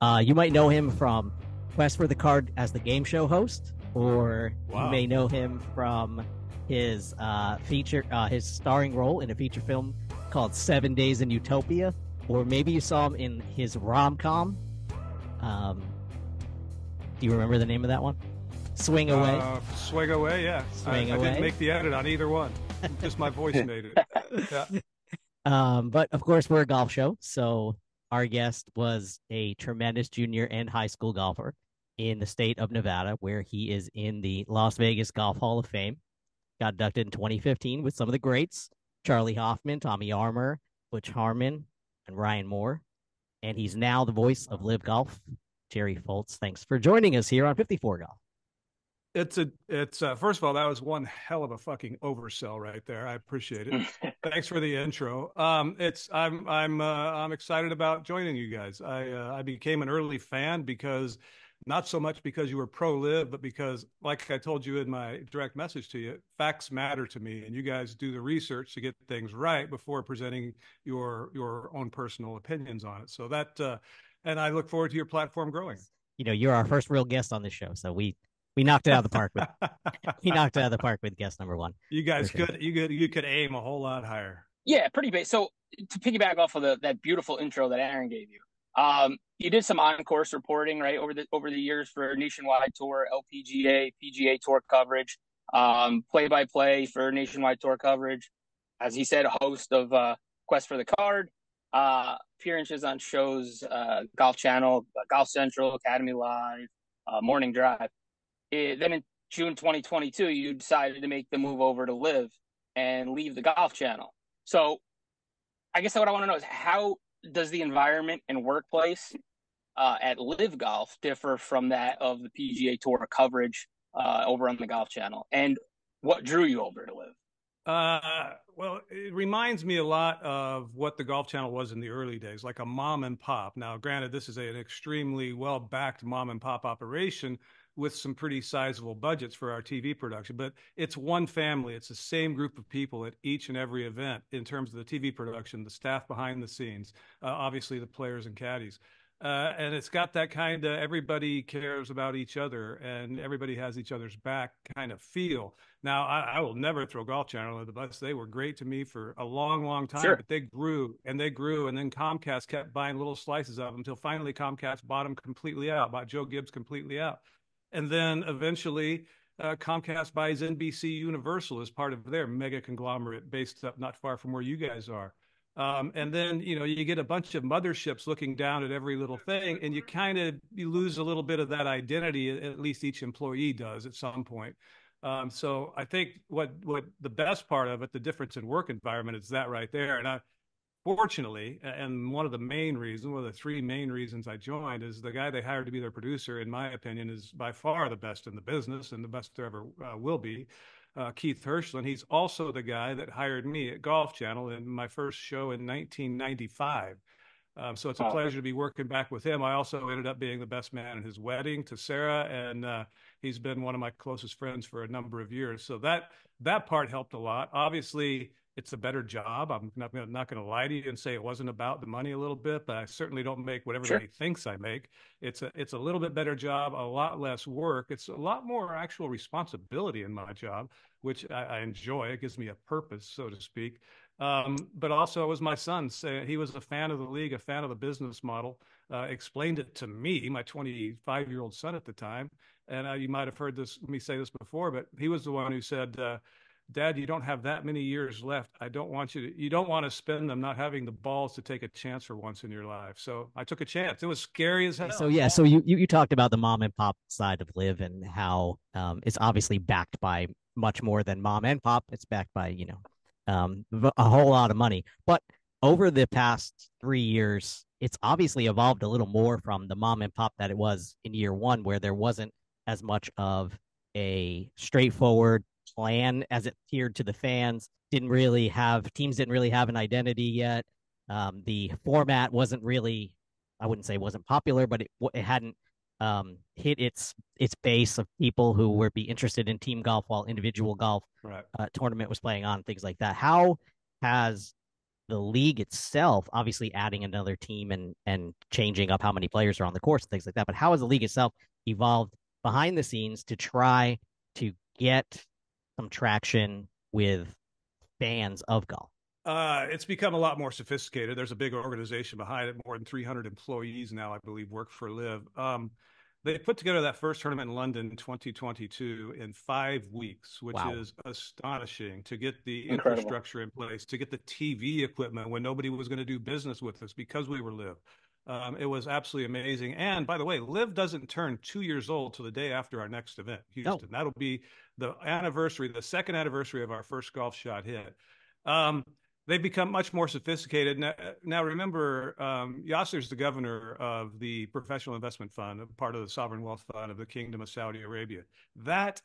You might know him from Quest for the Card as the game show host, or you Wow. may know him from his his starring role in a feature film called 7 Days in Utopia, or maybe you saw him in his rom-com. Do you remember the name of that one? Swing Away. Swing Away, yeah. Swing I Away. didn't make the edit on either one. Just my voice made it. Yeah. But of course, we're a golf show, so our guest was a tremendous junior and high school golfer in the state of Nevada, where he is in the Las Vegas Golf Hall of Fame. Got inducted in 2015 with some of the greats: Charlie Hoffman, Tommy Armour, Butch Harmon, and Ryan Moore. And he's now the voice of LIV Golf, Jerry Foltz. Thanks for joining us here on 54 Golf. It's first of all, that was one hell of a fucking oversell right there. I appreciate it. Thanks for the intro. I'm excited about joining you guys. I became an early fan because not so much because you were pro LIV, but because, like I told you in my direct message to you, facts matter to me, and you guys do the research to get things right before presenting your own personal opinions on it. So and I look forward to your platform growing. You know, you're our first real guest on this show, so we knocked it out of the park with he knocked it out of the park with guest number one. You guys you could aim a whole lot higher. Yeah, pretty big. So to piggyback off of that beautiful intro that Aaron gave you, you did some on-course reporting, right, over the years for Nationwide Tour, LPGA, PGA Tour coverage, play-by-play for Nationwide Tour coverage. As he said, a host of Quest for the Card, appearances on shows, Golf Channel, Golf Central, Academy Live, Morning Drive. Then in June 2022, you decided to make the move over to LIV and leave the Golf Channel. So I guess what I want to know is, how does the environment and workplace at LIV Golf differ from that of the PGA Tour coverage over on the Golf Channel? And what drew you over to LIV? Well, it reminds me a lot of what the Golf Channel was in the early days, like a mom and pop. Now, granted, this is an extremely well-backed mom and pop operation with some pretty sizable budgets for our TV production, but it's one family. It's the same group of people at each and every event in terms of the TV production, the staff behind the scenes, obviously the players and caddies. And it's got that kind of everybody cares about each other and everybody has each other's back kind of feel. Now, I will never throw Golf Channel under the bus. They were great to me for a long, long time, Sure. But they grew and they grew. And then Comcast kept buying little slices of them until finally Comcast bought them completely out, bought Joe Gibbs completely out. And then eventually Comcast buys NBC Universal as part of their mega conglomerate based up not far from where you guys are. And then, you get a bunch of motherships looking down at every little thing, and you lose a little bit of that identity, at least each employee does at some point. So I think what the best part of it, the difference in work environment, is that right there. And fortunately, and one of the three main reasons I joined is the guy they hired to be their producer, in my opinion, is by far the best in the business and the best there ever will be. Keith Hirschland. He's also the guy that hired me at Golf Channel in my first show in 1995. So it's a pleasure to be working back with him. I also ended up being the best man at his wedding to Sarah, and he's been one of my closest friends for a number of years. So that part helped a lot. Obviously, it's a better job. I'm not going to lie to you and say it wasn't about the money a little bit, but I certainly don't make what everybody thinks I make. It's a little bit better job, a lot less work. It's a lot more actual responsibility in my job, which I enjoy. It gives me a purpose, so to speak. But also it was my son. He was a fan of the league, a fan of the business model, explained it to me, my 25-year-old son at the time. And you might have heard me say this before, but he was the one who said, Dad, you don't have that many years left. You don't want to spend them not having the balls to take a chance for once in your life. So I took a chance. It was scary as hell. So yeah, so you talked about the mom and pop side of LIV and how it's obviously backed by much more than mom and pop. It's backed by, a whole lot of money. But over the past 3 years, it's obviously evolved a little more from the mom and pop that it was in year one, where there wasn't as much of a straightforward plan as it appeared to the fans. Teams didn't really have an identity yet. The format wasn't really, I wouldn't say wasn't popular, but it hadn't hit its base of people who would be interested in team golf while individual golf tournament was playing on, things like that. How has the league itself, obviously adding another team and changing up how many players are on the course and things like that. But how has the league itself evolved behind the scenes to try to get some traction with fans of golf? It's become a lot more sophisticated. There's a big organization behind it. More than 300 employees now, I believe, work for LIV. They put together that first tournament in London in 2022 in 5 weeks, which Wow. is astonishing, to get the Incredible. infrastructure in place, to get the TV equipment when nobody was going to do business with us because we were LIV. It was absolutely amazing. And by the way, LIV doesn't turn 2 years old till the day after our next event, Houston. That'll be the anniversary, the second anniversary of our first golf shot hit. They've become much more sophisticated. Now remember, Yasser's the governor of the Professional Investment Fund, part of the Sovereign Wealth Fund of the Kingdom of Saudi Arabia. That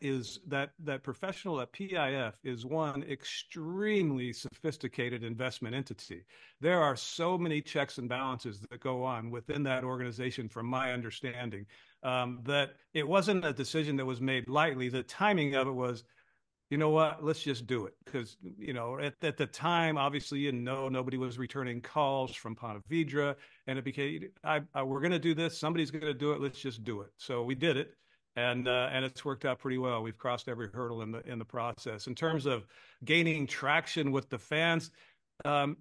professional at PIF is one extremely sophisticated investment entity. There are so many checks and balances that go on within that organization, from my understanding, that it wasn't a decision that was made lightly. The timing of it was, you know what, let's just do it. Because, at the time, obviously, nobody was returning calls from Ponte Vedra, and it became, we're going to do this. Somebody's going to do it. Let's just do it. So we did it, and it's worked out pretty well. We've crossed every hurdle in the process. In terms of gaining traction with the fans, in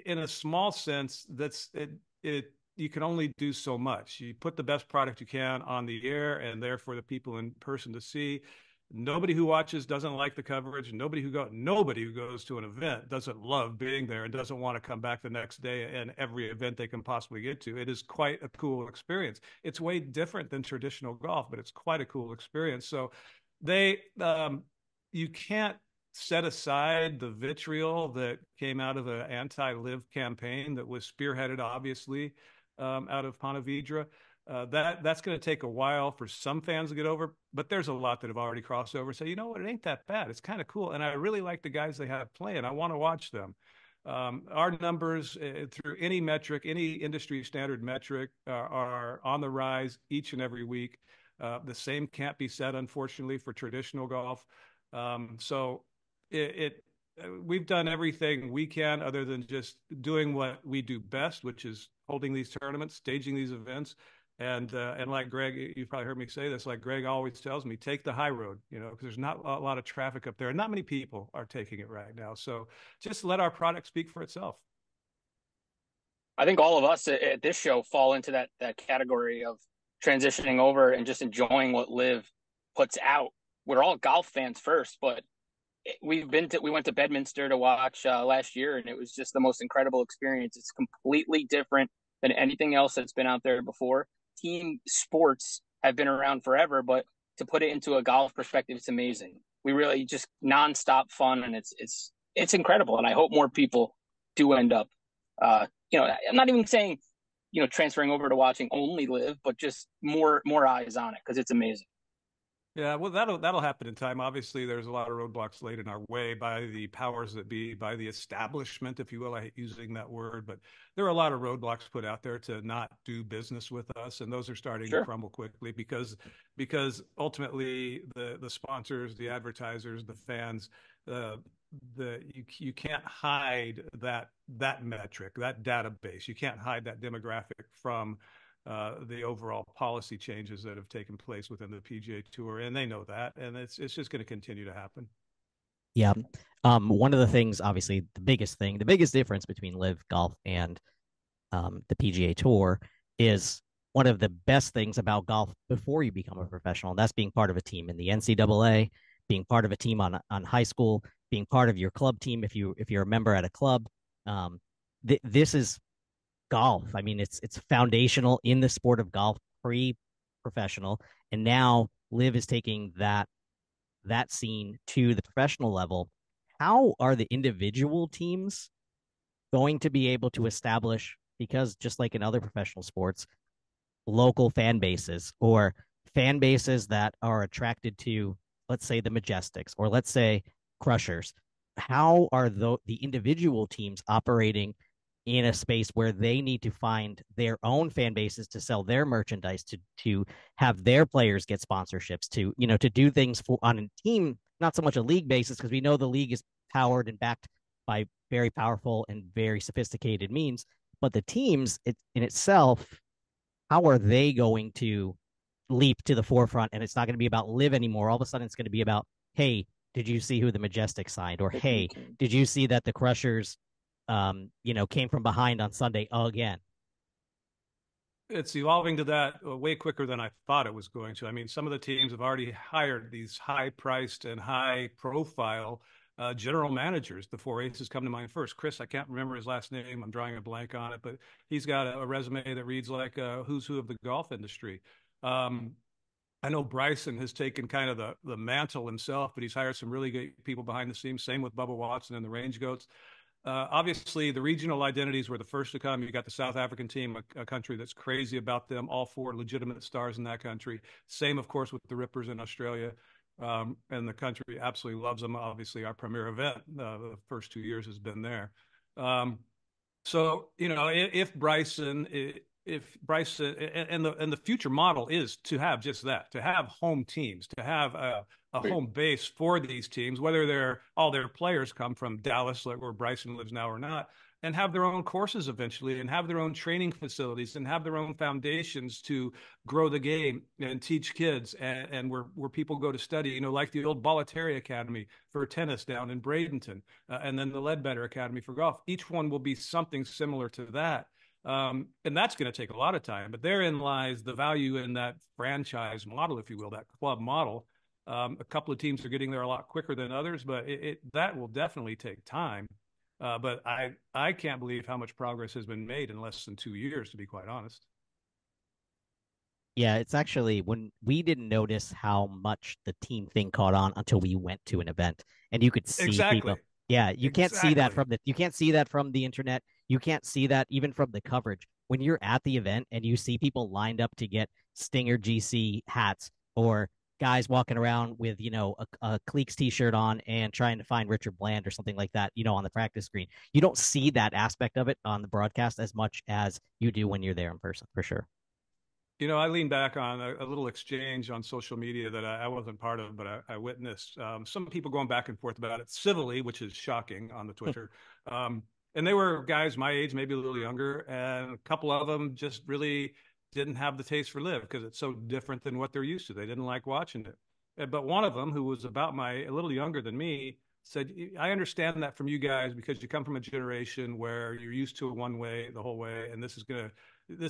a small sense, you can only do so much. You put the best product you can on the air and there for the people in person to see. Nobody who watches doesn't like the coverage. Nobody who goes to an event doesn't love being there and doesn't want to come back the next day and every event they can possibly get to. It is quite a cool experience. It's way different than traditional golf, but it's quite a cool experience. So you can't set aside the vitriol that came out of the anti-LIV campaign that was spearheaded, obviously, out of Ponte Vedra. That's going to take a while for some fans to get over, but there's a lot that have already crossed over and say, you know what, it ain't that bad. It's kind of cool. And I really like the guys they have playing. I want to watch them. Our numbers through any metric, any industry standard metric, are on the rise each and every week. The same can't be said, unfortunately, for traditional golf. So we've done everything we can other than just doing what we do best, which is holding these tournaments, staging these events. And like Greg, you've probably heard me say this, like Greg always tells me, take the high road, because there's not a lot of traffic up there and not many people are taking it right now. So just let our product speak for itself. I think all of us at this show fall into that category of transitioning over and just enjoying what LIV puts out. We're all golf fans first, but we went to Bedminster to watch last year, and it was just the most incredible experience. It's completely different than anything else that's been out there before. Team sports have been around forever, but to put it into a golf perspective, it's amazing. We really just nonstop fun, and it's incredible. And I hope more people do end up, I'm not even saying, transferring over to watching only LIV, but just more eyes on it, because it's amazing. Yeah, well, that'll happen in time. Obviously, there's a lot of roadblocks laid in our way by the powers that be, by the establishment, if you will. I hate using that word, but there are a lot of roadblocks put out there to not do business with us, and those are starting to crumble quickly because ultimately the sponsors, the advertisers, the fans, you can't hide that metric, that database. You can't hide that demographic from the overall policy changes that have taken place within the PGA Tour, and they know that, and it's just going to continue to happen. Yeah. One of the things, obviously, the biggest difference between LIV Golf and the PGA Tour is one of the best things about golf before you become a professional. And that's being part of a team in the NCAA, being part of a team on high school, being part of your club team if you're a member at a club. This is golf. I mean, it's foundational in the sport of golf, pre-professional, and now LIV is taking that scene to the professional level. How are the individual teams going to be able to establish, because just like in other professional sports, local fan bases or fan bases that are attracted to, let's say, the Majestics or let's say Crushers? How are the individual teams operating in a space where they need to find their own fan bases to sell their merchandise, to have their players get sponsorships, to do things on a team, not so much a league basis, because we know the league is powered and backed by very powerful and very sophisticated means. But the teams in itself, how are they going to leap to the forefront? And it's not going to be about LIV anymore. All of a sudden, it's going to be about, hey, did you see who the Majestic signed? Or hey, did you see that the Crushers, came from behind on Sunday again? It's evolving to that way quicker than I thought it was going to. I mean, some of the teams have already hired these high-priced and high-profile general managers. The four aces come to mind first. Chris, I can't remember his last name. I'm drawing a blank on it, but he's got a resume that reads like who's who of the golf industry. I know Bryson has taken kind of the mantle himself, but he's hired some really good people behind the scenes. Same with Bubba Watson and the Range Goats. Obviously, the regional identities were the first to come. You got the South African team, a country that's crazy about them, all four legitimate stars in that country. Same, of course, with the Rippers in Australia. And the country absolutely loves them. Obviously, our premier event, the first 2 years has been there. So, if Bryson and the future model is to have just that, to have home teams, to have a home base for these teams, whether all their players come from Dallas, like where Bryson lives now or not, and have their own courses eventually, and have their own training facilities, and have their own foundations to grow the game and teach kids, and where people go to study, like the old Bollettieri Academy for tennis down in Bradenton, and then the Ledbetter Academy for golf. Each one will be something similar to that. And that's going to take a lot of time, but therein lies the value in that franchise model, if you will, that club model. A couple of teams are getting there a lot quicker than others, but that will definitely take time. But I can't believe how much progress has been made in less than 2 years, to be quite honest. Yeah, it's actually when we didn't notice how much the team thing caught on until we went to an event and you could see people. Yeah, you can't see that from the internet. You can't see that even from the coverage. When you're at the event and you see people lined up to get Stinger GC hats, or guys walking around with, a Cleeks t-shirt on and trying to find Richard Bland or something like that, on the practice screen. You don't see that aspect of it on the broadcast as much as you do when you're there in person, for sure. I lean back on a little exchange on social media that I wasn't part of, but I witnessed some people going back and forth about it civilly, which is shocking on the Twitter. And they were guys my age, maybe a little younger, and a couple of them just really didn't have the taste for LIV because it's so different than what they're used to. They didn't like watching it. But one of them, who was about a little younger than me, said, I understand that from you guys because you come from a generation where you're used to it one way the whole way, and this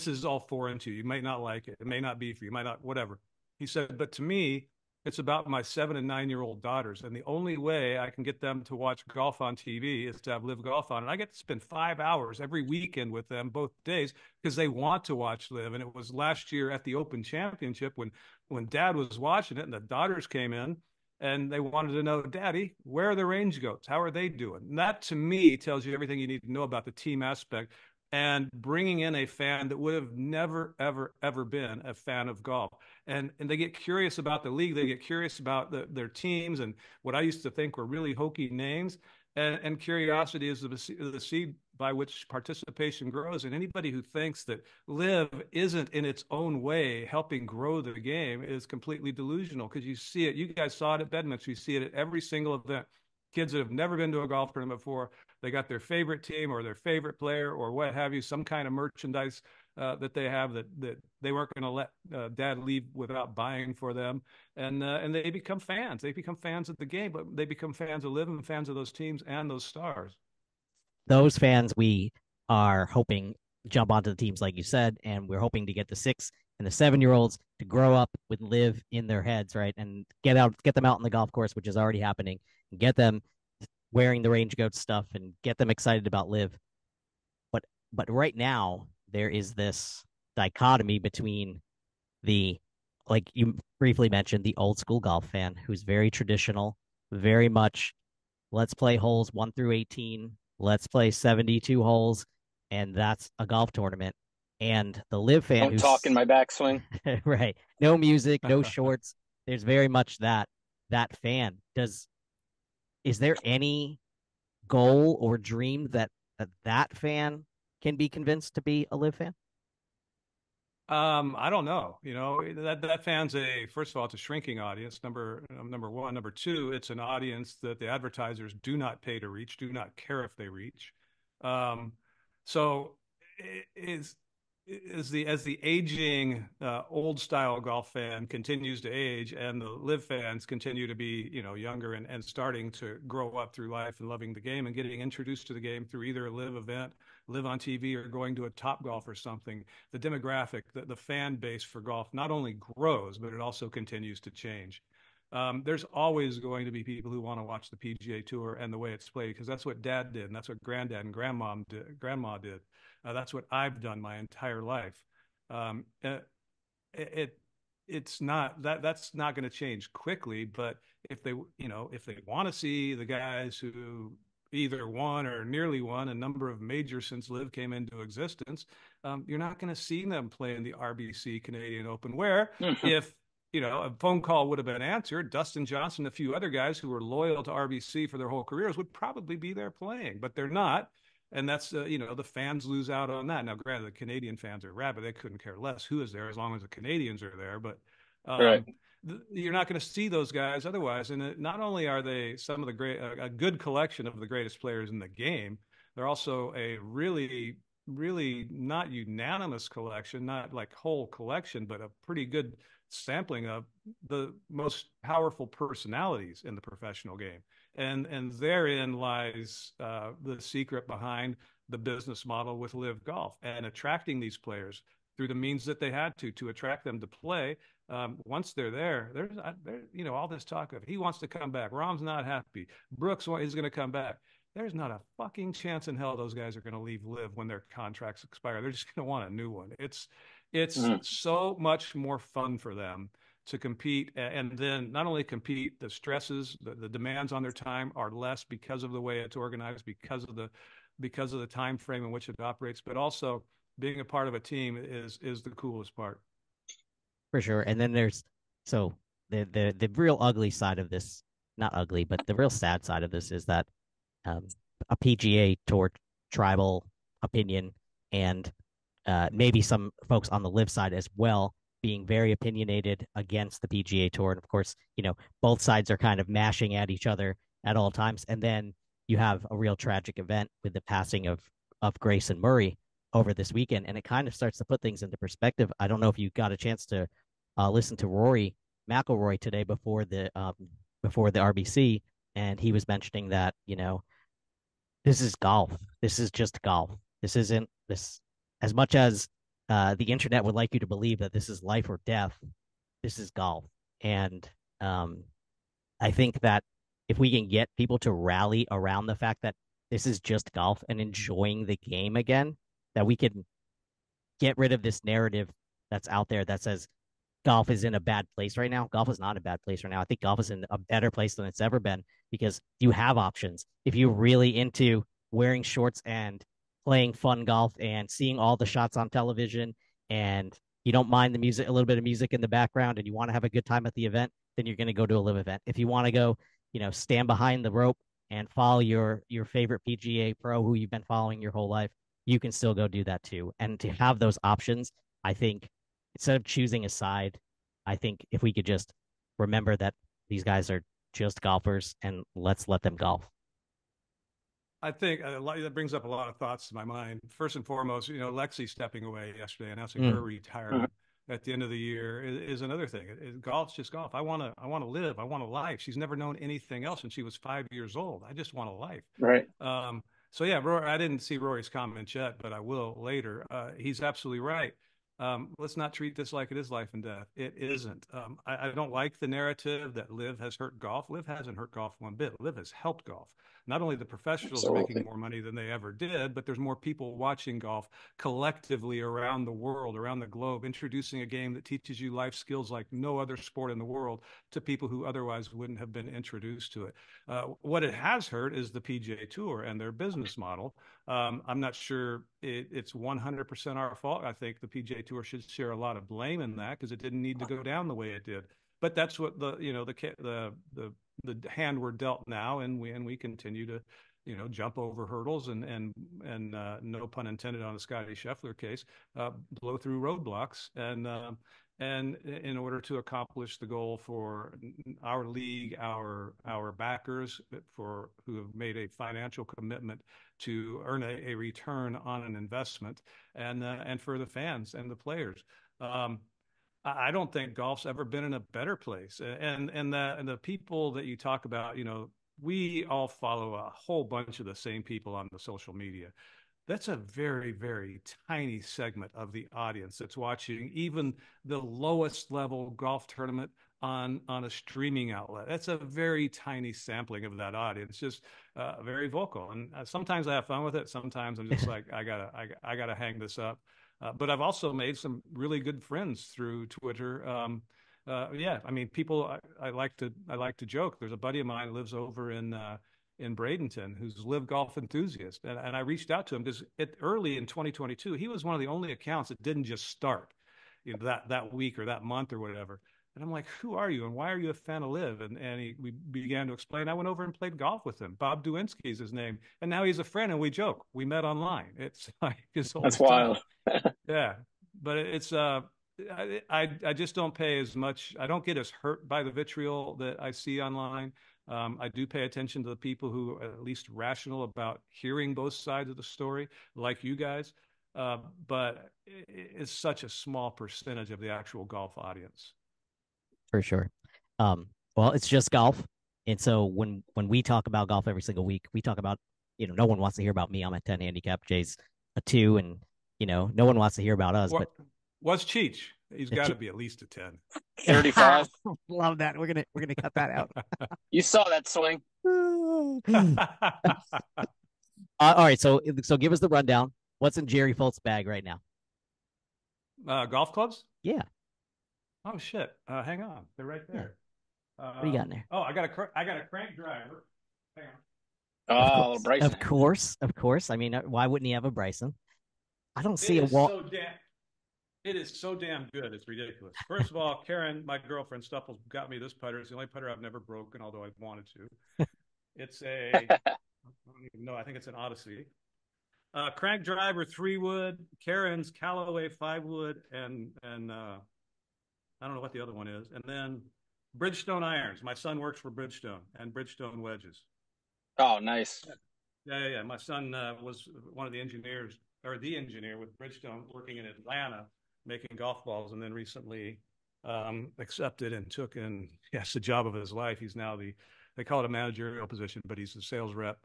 is all foreign to you. You might not like it. It may not be for you. You might not, whatever. He said, but to me, it's about my 7 and 9-year-old daughters. And the only way I can get them to watch golf on TV is to have LIV Golf on. And I get to spend 5 hours every weekend with them both days because they want to watch LIV. And it was last year at the Open Championship when Dad was watching it and the daughters came in and they wanted to know, Daddy, where are the Range Goats? How are they doing? And that, to me, tells you everything you need to know about the team aspect and bringing in a fan that would have never, ever, ever been a fan of golf. And they get curious about the league. They get curious about their teams and what I used to think were really hokey names. And curiosity is the seed by which participation grows. And anybody who thinks that LIV isn't in its own way helping grow the game is completely delusional, because you see it. You guys saw it at Bedminster. You see it at every single event. Kids that have never been to a golf tournament before, they got their favorite team or their favorite player or what have you, some kind of merchandise that they have that they weren't going to let Dad leave without buying for them. And they become fans. They become fans of the game, but they become fans of LIV and fans of those teams and those stars. Those fans, we are hoping jump onto the teams, like you said, and we're hoping to get the 6 and the 7-year-olds to grow up with LIV in their heads, right? And get them out on the golf course, which is already happening, and get them wearing the Range Goat stuff and get them excited about LIV. But right now there is this dichotomy between the, like you briefly mentioned, the old school golf fan who's very traditional, very much let's play holes 1 through 18, let's play 72 holes, and that's a golf tournament. And the LIV fan don't talk in my backswing. Right. No music, no shorts. There's very much that fan. Is there any goal or dream that fan can be convinced to be a LIV fan? I don't know. That fan's first of all, it's a shrinking audience. Number one. Number two, it's an audience that the advertisers do not pay to reach, do not care if they reach. Um, so is as the aging old style golf fan continues to age, and the live fans continue to be younger and starting to grow up through life and loving the game and getting introduced to the game through either a live event, live on TV, or going to a Top Golf or something, the demographic, the fan base for golf not only grows, but it also continues to change. There's always going to be people who want to watch the PGA Tour and the way it's played, because that's what Dad did, and that's what Granddad and Grandma did. That's what I've done my entire life. Um, it, it it's not that's not going to change quickly, but if they want to see the guys who either won or nearly won a number of majors since LIV came into existence, you're not going to see them play in the RBC Canadian Open, where if a phone call would have been answered, Dustin Johnson, a few other guys who were loyal to RBC for their whole careers would probably be there playing, but they're not. And that's, the fans lose out on that. Now, granted, the Canadian fans are rabid. They couldn't care less who is there as long as the Canadians are there. But Right. you're not going to see those guys otherwise. And not only are they some of a good collection of the greatest players in the game, they're also a really, really not unanimous collection, not like whole collection, but a pretty good sampling of the most powerful personalities in the professional game. And therein lies the secret behind the business model with LIV Golf and attracting these players through the means that they had to attract them to play. Once they're there, there's all this talk of he wants to come back. Rahm's not happy. Brooks is going to come back. There's not a fucking chance in hell those guys are going to leave LIV when their contracts expire. They're just going to want a new one. It's so much more fun for them to compete, and then not only compete, the stresses, the demands on their time are less because of the way it's organized, because of the time frame in which it operates, but also being a part of a team is the coolest part. For sure. And then there's so the real ugly side of this, not ugly, but the real sad side of this is that a PGA Tour tribal opinion and maybe some folks on the live side as well being very opinionated against the PGA Tour. And of course, both sides are kind of mashing at each other at all times. And then you have a real tragic event with the passing of Grayson Murray over this weekend. And it kind of starts to put things into perspective. I don't know if you got a chance to listen to Rory McIlroy today before the RBC, and he was mentioning that, this is golf. This is just golf. This isn't this as much as the internet would like you to believe that this is life or death. This is golf. And I think that if we can get people to rally around the fact that this is just golf and enjoying the game again, that we can get rid of this narrative that's out there that says golf is in a bad place right now. Golf is not a bad place right now. I think golf is in a better place than it's ever been because you have options. If you're really into wearing shorts and playing fun golf and seeing all the shots on television, and you don't mind the music, a little bit of music in the background, and you want to have a good time at the event, then you're going to go to a live event. If you want to go, stand behind the rope and follow your favorite PGA pro who you've been following your whole life, you can still go do that too. And to have those options, I think instead of choosing a side, I think if we could just remember that these guys are just golfers and let's let them golf. I think that brings up a lot of thoughts to my mind. First and foremost, Lexi stepping away yesterday, announcing her retirement at the end of the year is another thing. Golf's just golf. I want to live. I want a life. She's never known anything else, and she was 5 years old. I just want a life. Right. So yeah, Rory, I didn't see Rory's comment yet, but I will later. He's absolutely right. Let's not treat this like it is life and death. It isn't. I don't like the narrative that LIV has hurt golf. LIV hasn't hurt golf one bit. LIV has helped golf. Not only the professionals are making more money than they ever did, but there's more people watching golf collectively around the world, around the globe, introducing a game that teaches you life skills like no other sport in the world to people who otherwise wouldn't have been introduced to it. What it has hurt is the PGA Tour and their business model. I'm not sure it's 100% our fault. I think the PGA Tour should share a lot of blame in that because it didn't need to go down the way it did. But that's what the hand we're dealt now, and we continue jump over hurdles and no pun intended on the Scotty Scheffler case, blow through roadblocks and in order to accomplish the goal for our league, our backers, who have made a financial commitment to earn a return on an investment, and for the fans and the players. I don't think golf's ever been in a better place. And the people that you talk about, we all follow a whole bunch of the same people on the social media. That's a very, very tiny segment of the audience that's watching even the lowest level golf tournament on a streaming outlet. That's a very tiny sampling of that audience, just very vocal. And sometimes I have fun with it. Sometimes I'm just like, I gotta hang this up. But I've also made some really good friends through Twitter. Yeah, I mean, people. I like to joke. There's a buddy of mine who lives over in Bradenton who's a LIV golf enthusiast, and I reached out to him because early in 2022, he was one of the only accounts that didn't just start, that week or that month or whatever. And I'm like, who are you and why are you a fan of LIV? And we began to explain. I went over and played golf with him. Bob Duinski is his name, and now he's a friend, and we joke. We met online. It's like his whole That's wild. Yeah, but it's I just don't pay as much. I don't get as hurt by the vitriol that I see online. I do pay attention to the people who are at least rational about hearing both sides of the story, like you guys. But it's such a small percentage of the actual golf audience. For sure. Well, it's just golf. And so when we talk about golf every single week, we talk about, no one wants to hear about me. I'm a 10 handicap. Jay's a 2, and no one wants to hear about us. But what's Cheech? He's got to be at least a 10. 35. Love that. We're gonna cut that out. You saw that swing. All right. So give us the rundown. What's in Jerry Foltz's bag right now? Golf clubs? Yeah. Oh shit! Hang on, they're right there. What do you got in there? Oh, I got a crank driver. Hang on. Oh, Bryson. Of course. I mean, why wouldn't he have a Bryson? I don't see a wall. It is so damn good. It's ridiculous. First of all, Karen, my girlfriend, Stupples, got me this putter. It's the only putter I've never broken, although I've wanted to. It's I don't even know. I think it's an Odyssey. Crank driver 3-wood, Karen's Callaway 5-wood, and I don't know what the other one is. And then Bridgestone irons. My son works for Bridgestone, and Bridgestone wedges. Oh, nice. Yeah. My son was one of the engineers, or the engineer with Bridgestone, working in Atlanta, making golf balls, and then recently accepted and took in, the job of his life. He's now they call it a managerial position, but he's the sales rep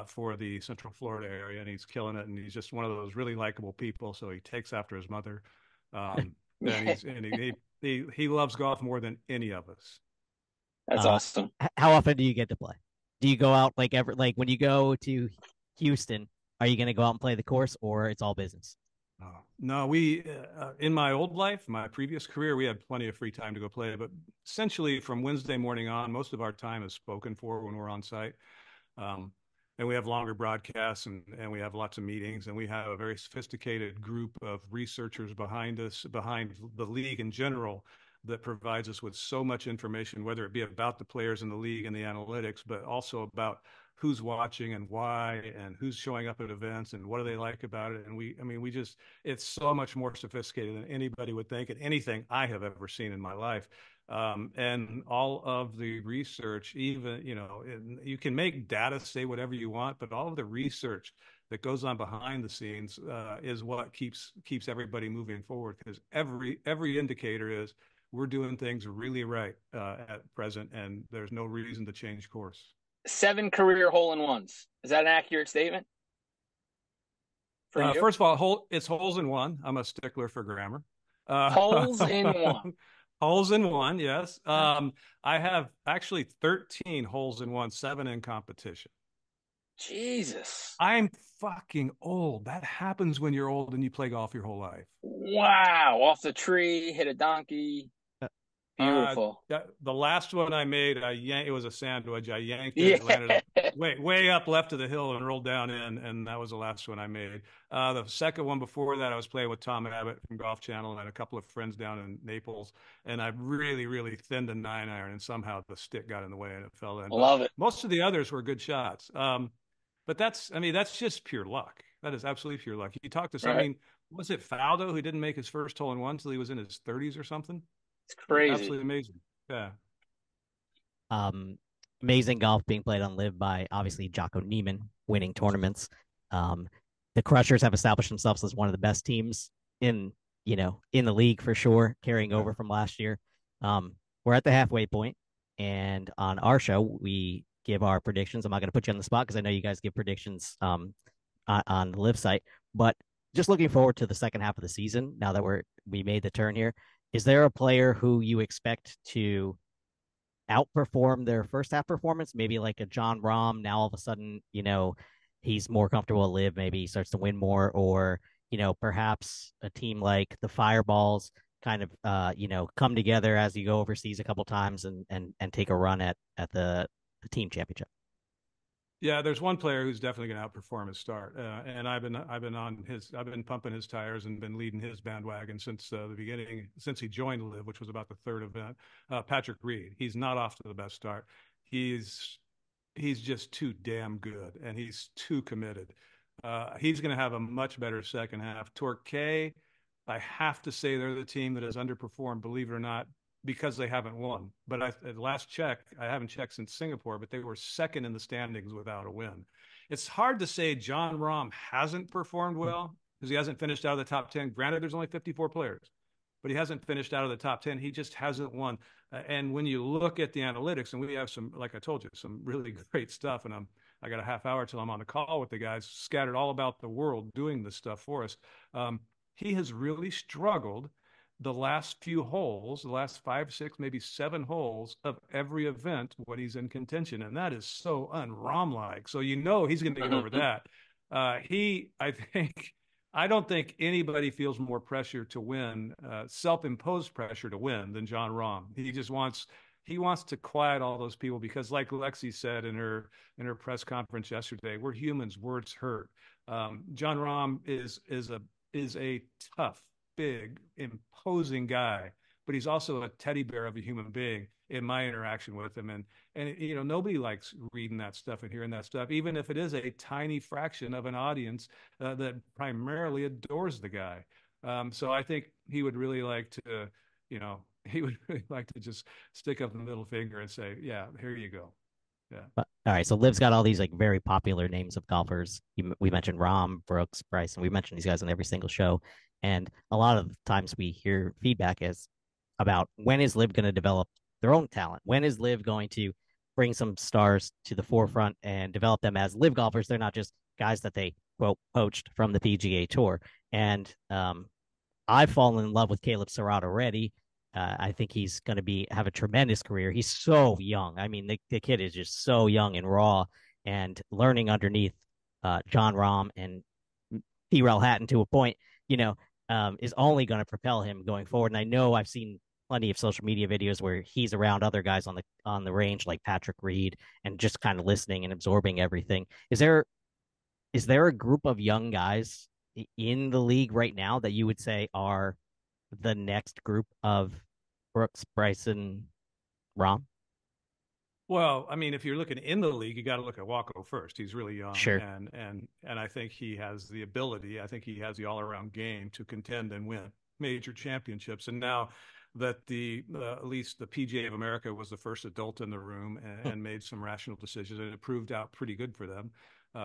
for the Central Florida area, and he's killing it. And he's just one of those really likable people. So he takes after his mother. And he loves golf more than any of us. That's awesome. How often do you get to play? Do you go out like when you go to Houston, are you going to go out and play the course, or it's all business? No, we in my old life, my previous career, we had plenty of free time to go play. But essentially from Wednesday morning on, most of our time is spoken for when we're on site. And we have longer broadcasts and we have lots of meetings, and we have a very sophisticated group of researchers behind us, behind the league in general, that provides us with so much information, whether it be about the players in the league and the analytics, but also about who's watching and why, and who's showing up at events and what do they like about it. And it's so much more sophisticated than anybody would think, and anything I have ever seen in my life. And all of the research, even, you can make data say whatever you want, but all of the research that goes on behind the scenes is what keeps everybody moving forward, because every indicator is we're doing things really right at present, and there's no reason to change course. 7 career hole-in-ones. Is that an accurate statement? First of all, it's holes in one. I'm a stickler for grammar. Holes in one. Holes in one, yes. I have actually 13 holes in one, 7 in competition. Jesus. I'm fucking old. That happens when you're old and you play golf your whole life. Wow. Off the tree, hit a donkey. Beautiful. The last one I made, it was a sandwich. I yanked it, landed up way up left of the hill and rolled down in, and that was the last one I made. The second one before that, I was playing with Tom Abbott from Golf Channel and a couple of friends down in Naples, and I really, really thinned a 9-iron, and somehow the stick got in the way and it fell in. Love it. Most of the others were good shots. But that's, I mean, that's just pure luck. That is absolutely pure luck. You talk to some, I Right. mean, was it Faldo who didn't make his first hole in one until he was in his 30s or something? It's crazy. Absolutely amazing. Yeah. Um, Amazing golf being played on LIV by obviously Jocko Neiman winning tournaments. Um, the Crushers have established themselves as one of the best teams in in the league for sure, carrying Yeah. over from last year. We're at the halfway point, and on our show we give our predictions. I'm not going to put you on the spot because I know you guys give predictions on the LIV site, but just looking forward to the second half of the season. Now that we made the turn here, is there a player who you expect to outperform their first half performance? Maybe like a John Rahm. Now all of a sudden, he's more comfortable to LIV. Maybe he starts to win more, or perhaps a team like the Fireballs kind of come together as you go overseas a couple times and take a run at the team championship. Yeah, there's one player who's definitely going to outperform his start, and I've been pumping his tires and been leading his bandwagon since the beginning, since he joined LIV, which was about the third event. Patrick Reed, he's not off to the best start. He's he's just too damn good, and he's too committed. He's going to have a much better second half. Torquay, I have to say they're the team that has underperformed, believe it or not, because they haven't won. But at last check, I haven't checked since Singapore, but they were second in the standings without a win. It's hard to say John Rahm hasn't performed well because he hasn't finished out of the top 10. Granted, there's only 54 players, but he hasn't finished out of the top 10. He just hasn't won. And when you look at the analytics, and we have some, like I told you, some really great stuff, and I got a half hour till I'm on the call with the guys scattered all about the world doing this stuff for us. He has really struggled the last few holes, the last 5, 6, maybe 7 holes of every event when he's in contention. And that is so un-Rom-like. So he's going to get over that. I think, I don't think anybody feels more pressure to win, self-imposed pressure to win than John Rahm. He wants to quiet all those people because, like Lexi said in her press conference yesterday, we're humans, words hurt. John Rahm is a tough, big, imposing guy, but he's also a teddy bear of a human being in my interaction with him. And nobody likes reading that stuff and hearing that stuff, even if it is a tiny fraction of an audience that primarily adores the guy. So I think he would really like to, he would really like to just stick up the middle finger and say, yeah, here you go. Yeah. All right, so Liv's got all these like very popular names of golfers. We mentioned Rahm, Brooks, Bryce, and we mentioned these guys on every single show. And a lot of times we hear feedback is about when is Liv going to develop their own talent? When is Liv going to bring some stars to the forefront and develop them as Liv golfers? They're not just guys that they quote poached from the PGA Tour. And I've fallen in love with Caleb Surratt already. I think he's going to have a tremendous career. He's so young. I mean, the kid is just so young and raw, and learning underneath John Rahm and Tyrrell Hatton to a point, is only going to propel him going forward. And I know I've seen plenty of social media videos where he's around other guys on the range like Patrick Reed and just kind of listening and absorbing everything. Is there a group of young guys in the league right now that you would say are the next group of Brooks, Bryson, Rahm? Well, I mean, if you're looking in the league, you got to look at Waco first. He's really young, Sure. and I think he has the ability. I think he has the all-around game to contend and win major championships. And now that at least the PGA of America was the first adult in the room and made some rational decisions, and it proved out pretty good for them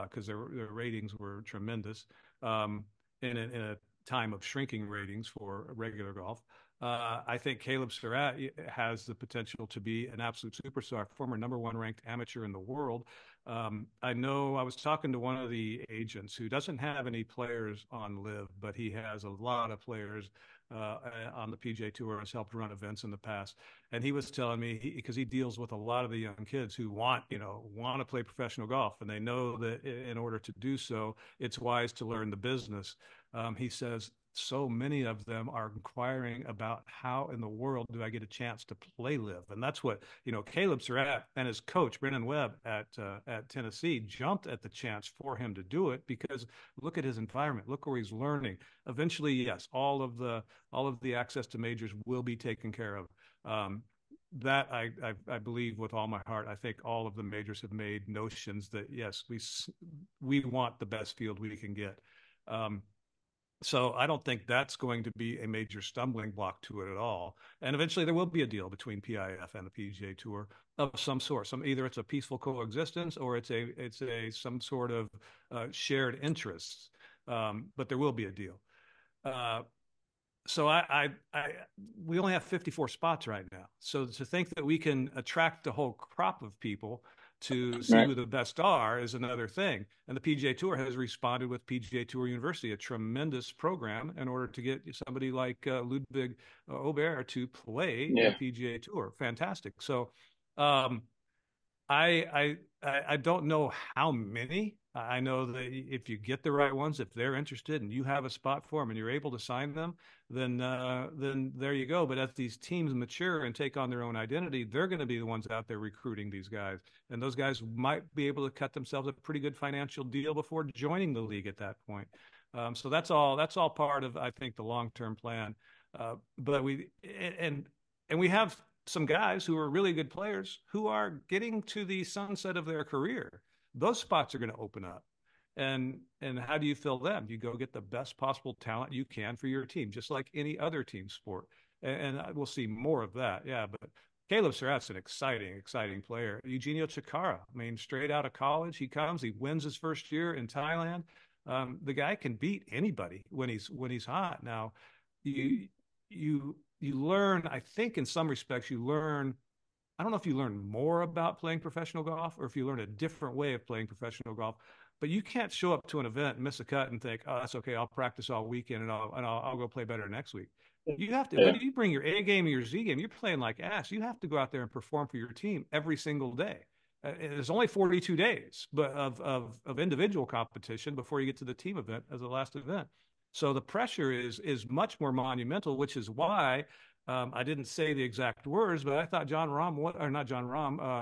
because their ratings were tremendous in a time of shrinking ratings for regular golf. I think Caleb Surratt has the potential to be an absolute superstar, former #1 ranked amateur in the world. I know I was talking to one of the agents who doesn't have any players on LIV, but he has a lot of players on the PGA Tour, has helped run events in the past. And he was telling me, because he deals with a lot of the young kids who want to play professional golf, and they know that in order to do so, it's wise to learn the business. He says, so many of them are inquiring about how in the world do I get a chance to play LIV, and that's what Caleb Surratt and his coach Brendan Webb at Tennessee jumped at the chance for him to do it because look at his environment, look where he's learning. Eventually, yes, all of the access to majors will be taken care of. that I believe with all my heart. I think all of the majors have made notions that yes, we want the best field we can get. So I don't think that's going to be a major stumbling block to it at all. And eventually there will be a deal between PIF and the PGA Tour of some sort. Either it's a peaceful coexistence or it's some sort of shared interests. But there will be a deal. So we only have 54 spots right now. So to think that we can attract a whole crop of people to see who the best are is another thing. And the PGA Tour has responded with PGA Tour University, a tremendous program, in order to get somebody like Ludwig Aubert to play the PGA Tour. Fantastic. So I don't know how many. I know that if you get the right ones, if they're interested and you have a spot for them and you're able to sign them, then there you go. But as these teams mature and take on their own identity, they're going to be the ones out there recruiting these guys. And those guys might be able to cut themselves a pretty good financial deal before joining the league at that point. So that's all part of, I think, the long-term plan. But we have some guys who are really good players who are getting to the sunset of their career. Those spots are going to open up. And how do you fill them? You go get the best possible talent you can for your team, just like any other team sport. And we'll see more of that. Yeah, but Caleb Surratt's an exciting player. Eugenio Chikara, I mean, straight out of college, he wins his first year in Thailand. The guy can beat anybody when he's hot. Now, you learn, I think in some respects, I don't know if you learn more about playing professional golf or if you learn a different way of playing professional golf, but you can't show up to an event and miss a cut and think, oh, that's okay, I'll practice all weekend and I'll go play better next week. You have to, when you bring your A game or your Z game, you're playing like ass. You have to go out there and perform for your team every single day. There's only 42 days of individual competition before you get to the team event as the last event. So the pressure is much more monumental, which is why I didn't say the exact words, but I thought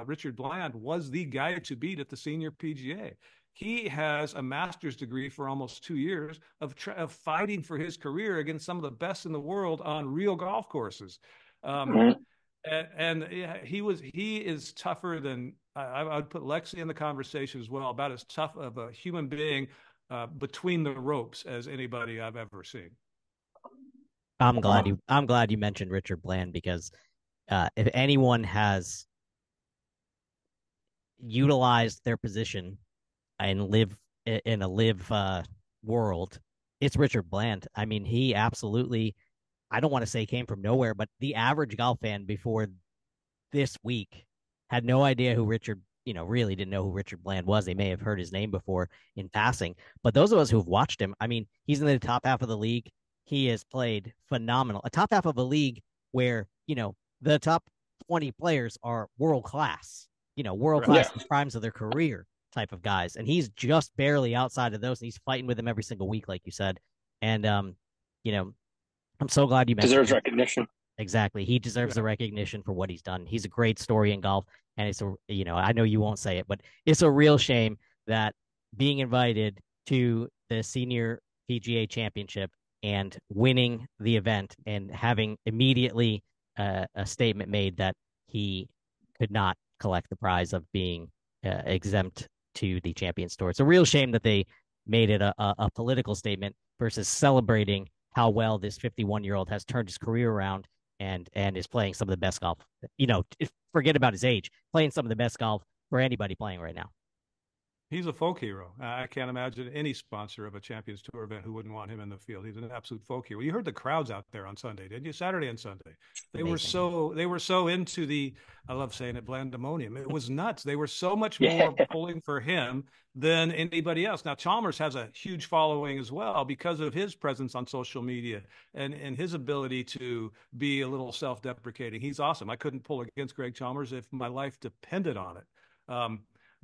Richard Bland was the guy to beat at the senior PGA. He has a master's degree for almost 2 years of fighting for his career against some of the best in the world on real golf courses. And he is tougher than I would put Lexi in the conversation as well, about as tough of a human being between the ropes as anybody I've ever seen. I'm glad you mentioned Richard Bland, because if anyone has utilized their position and live in a live world, it's Richard Bland. I mean, he absolutely, I don't want to say came from nowhere, but the average golf fan before this week had no idea who Richard, really didn't know who Richard Bland was. They may have heard his name before in passing, but those of us who've watched him, I mean, he's in the top half of the league. He has played phenomenal. A top half of a league where, the top 20 players are world class, world class primes of their career type of guys. And he's just barely outside of those. And he's fighting with them every single week, like you said. And, I'm so glad you mentioned deserves recognition. Exactly. He deserves the recognition for what he's done. He's a great story in golf. And it's I know you won't say it, but it's a real shame that being invited to the senior PGA championship and winning the event and having immediately a statement made that he could not collect the prize of being exempt to the Champions Tour. It's a real shame that they made it a political statement versus celebrating how well this 51-year-old has turned his career around and is playing some of the best golf. Forget about his age, playing some of the best golf for anybody playing right now. He's a folk hero. I can't imagine any sponsor of a Champions Tour event who wouldn't want him in the field. He's an absolute folk hero. You heard the crowds out there on Sunday, didn't you? Saturday and Sunday. They were so into the, I love saying it, Blandemonium. It was nuts. They were so much more pulling for him than anybody else. Now, Chalmers has a huge following as well because of his presence on social media and his ability to be a little self-deprecating. He's awesome. I couldn't pull against Greg Chalmers if my life depended on it.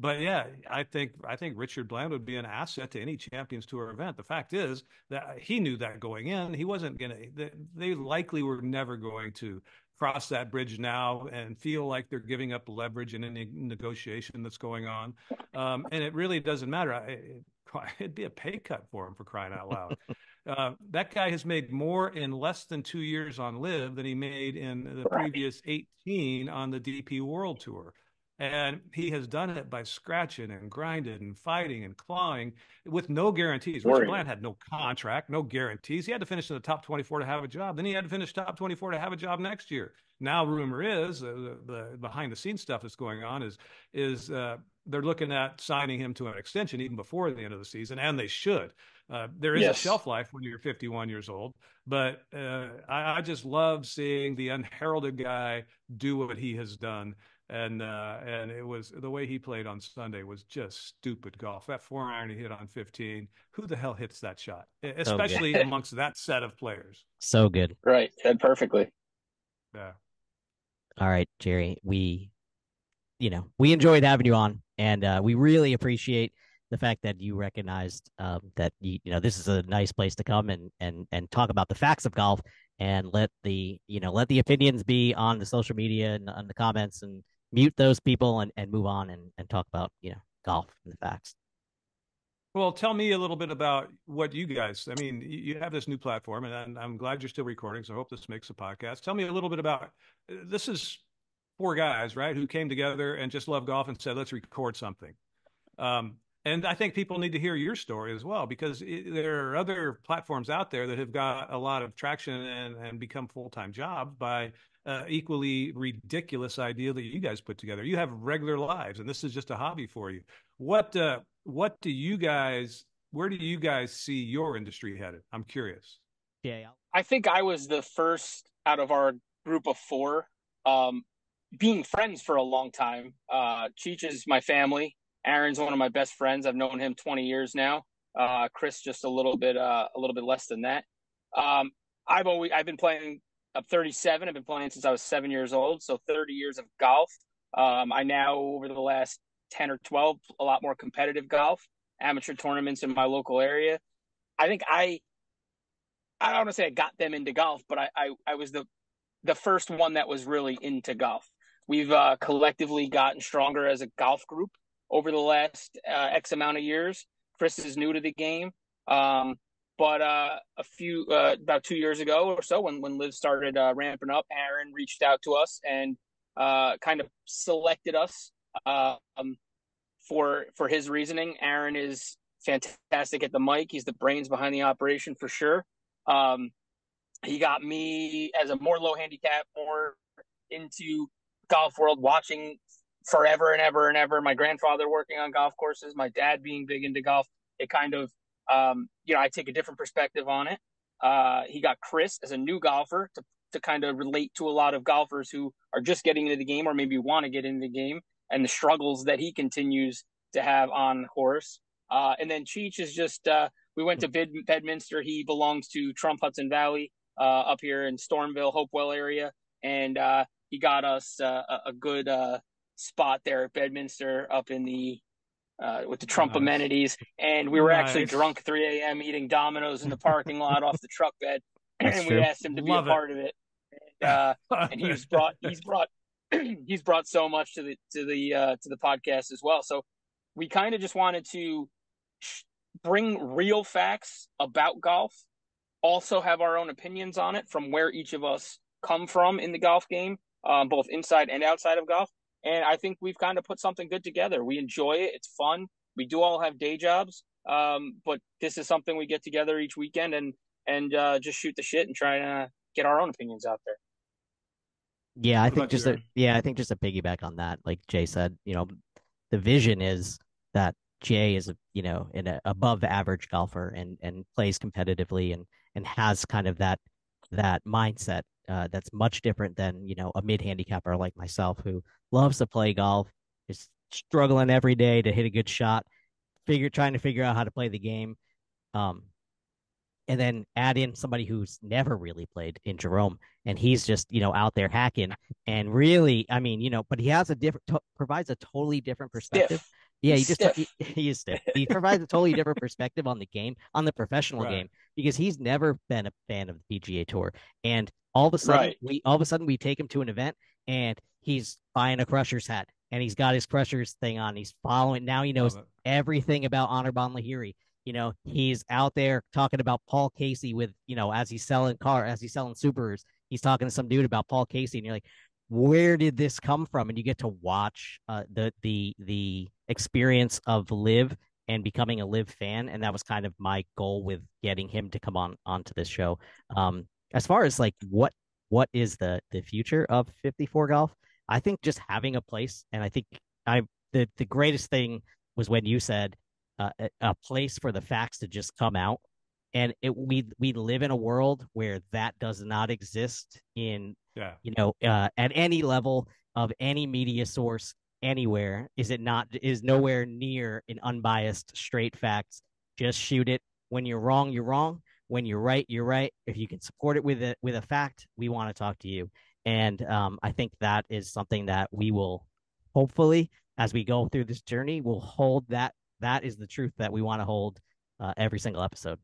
But yeah, I think Richard Bland would be an asset to any Champions Tour event. The fact is that he knew that going in. He wasn't going to, they likely were never going to cross that bridge now and feel like they're giving up leverage in any negotiation that's going on. And it really doesn't matter. It'd be a pay cut for him, for crying out loud. That guy has made more in less than 2 years on LIV than he made in the Right. previous 18 on the DP World Tour. And he has done it by scratching and grinding and fighting and clawing with no guarantees. Richard Bland had no contract, no guarantees. He had to finish in the top 24 to have a job. Then he had to finish top 24 to have a job next year. Now, rumor is the behind the scenes stuff that's going on is they're looking at signing him to an extension even before the end of the season, and they should. There is a shelf life when you're 51 years old, but I just love seeing the unheralded guy do what he has done. And it was the way he played on Sunday was just stupid golf. That 4-iron he hit on 15. Who the hell hits that shot? Especially amongst that set of players. So good. Right. Said perfectly. Yeah. All right, Jerry. We enjoyed having you on, and we really appreciate the fact that you recognized that this is a nice place to come and talk about the facts of golf, and let the opinions be on the social media and on the comments, and mute those people and move on and talk about golf and the facts. Well, tell me a little bit about what you guys, I mean, you have this new platform, and I'm glad you're still recording, so I hope this makes a podcast. Tell me a little bit about, this is 4 guys, right, who came together and just love golf and said, let's record something. And I think people need to hear your story as well, because there are other platforms out there that have got a lot of traction and become full-time jobs by equally ridiculous idea that you guys put together. You have regular lives, and this is just a hobby for you. What do you guys, where do you guys see your industry headed? I'm curious. Yeah, I think I was the first out of our group of 4, being friends for a long time. Cheech is my family. Aaron's one of my best friends. I've known him 20 years now. Chris just a little bit less than that. I've been playing. I'm 37. I've been playing since I was 7 years old, so 30 years of golf. I now, over the last 10 or 12, a lot more competitive golf, amateur tournaments in my local area. I think I don't want to say I got them into golf, but I was the first one that was really into golf. We've collectively gotten stronger as a golf group over the last X amount of years. Chris is new to the game. But about 2 years ago or so, when LIV started ramping up, Aaron reached out to us and kind of selected us for his reasoning. Aaron is fantastic at the mic. He's the brains behind the operation for sure. He got me as a more low handicap, more into golf world, watching forever and ever and ever. My grandfather working on golf courses, my dad being big into golf. It kind of, I take a different perspective on it. He got Chris as a new golfer to kind of relate to a lot of golfers who are just getting into the game or maybe want to get into the game, and the struggles that he continues to have on course. And then Cheech is just, we went to Bedminster. He belongs to Trump Hudson Valley up here in Stormville, Hopewell area. And he got us a good spot there at Bedminster up in the with the Trump amenities. And we were actually drunk at 3 a.m. eating Domino's in the parking lot off the truck bed. And we asked him to be a part of it. And he's brought so much to the podcast as well. So we kind of just wanted to bring real facts about golf, also have our own opinions on it from where each of us come from in the golf game, both inside and outside of golf. And I think we've kind of put something good together. We enjoy it. It's fun. We do all have day jobs, but this is something we get together each weekend and just shoot the shit and try to get our own opinions out there. Yeah, I think just to piggyback on that, like Jay said, the vision is that Jay is an above average golfer and plays competitively and has kind of that mindset that's much different than a mid handicapper like myself, who loves to play golf, is struggling every day to hit a good shot, trying to figure out how to play the game. And then add in somebody who's never really played in Jerome, and he's just, out there hacking and really, but he has provides a totally different perspective. Stiff. Yeah, he is stiff. He provides a totally different perspective on the game, on the professional game, because he's never been a fan of the PGA Tour. And all of a sudden we take him to an event and he's buying a Crushers hat and he's got his Crushers thing on. He's following. Now he knows everything about Anirban Lahiri. He's out there talking about Paul Casey with, as he's selling Subarus, he's talking to some dude about Paul Casey, and you're like, where did this come from? And you get to watch the experience of LIV and becoming a LIV fan, and that was kind of my goal with getting him to come onto this show. As far as like what is the future of 54 golf, I think just having a place, and I think the greatest thing was when you said a place for the facts to just come out. And we live in a world where that does not exist in at any level of any media source anywhere. Is nowhere near an unbiased straight facts. Just shoot it. When you're wrong, you're wrong. When you're right, you're right. If you can support it with a fact, we want to talk to you. And I think that is something that we will hopefully, as we go through this journey, we'll hold that. That is the truth that we want to hold every single episode.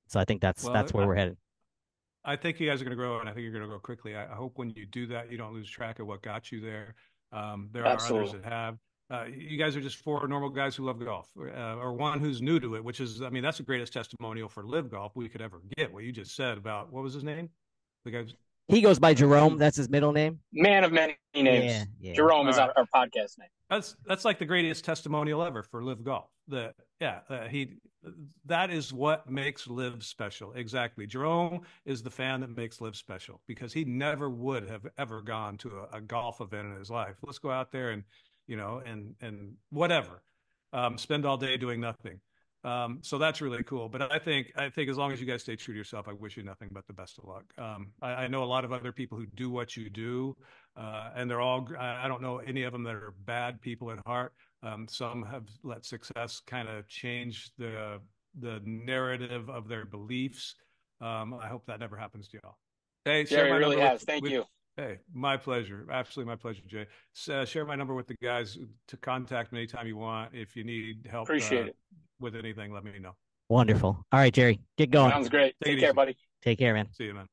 So I think that's where we're headed. I think you guys are going to grow, and I think you're going to grow quickly. I hope when you do that, you don't lose track of what got you there. There are others that have. You guys are just four normal guys who love golf, or one who's new to it, which is, I mean, that's the greatest testimonial for LIV Golf we could ever get. What you just said about, what was his name? The guy. He goes by Jerome. That's his middle name. Man of many names. Yeah. Jerome is our podcast name. That's like the greatest testimonial ever for LIV Golf. That is what makes LIV special. Exactly. Jerome is the fan that makes LIV special, because he never would have ever gone to a golf event in his life. Let's go out there and whatever, spend all day doing nothing. So that's really cool. But I think as long as you guys stay true to yourself, I wish you nothing but the best of luck. I know a lot of other people who do what you do, and they're all, I don't know any of them that are bad people at heart. Some have let success kind of change the narrative of their beliefs. I hope that never happens to y'all. Hey, Jerry, really has. Thank you. Hey, my pleasure. Absolutely my pleasure, Jay. Share my number with the guys to contact me anytime you want. If you need help, appreciate it. With anything, let me know. Wonderful. All right, Jerry, get going. Sounds great. Take care, buddy. Take care, man. See you, man.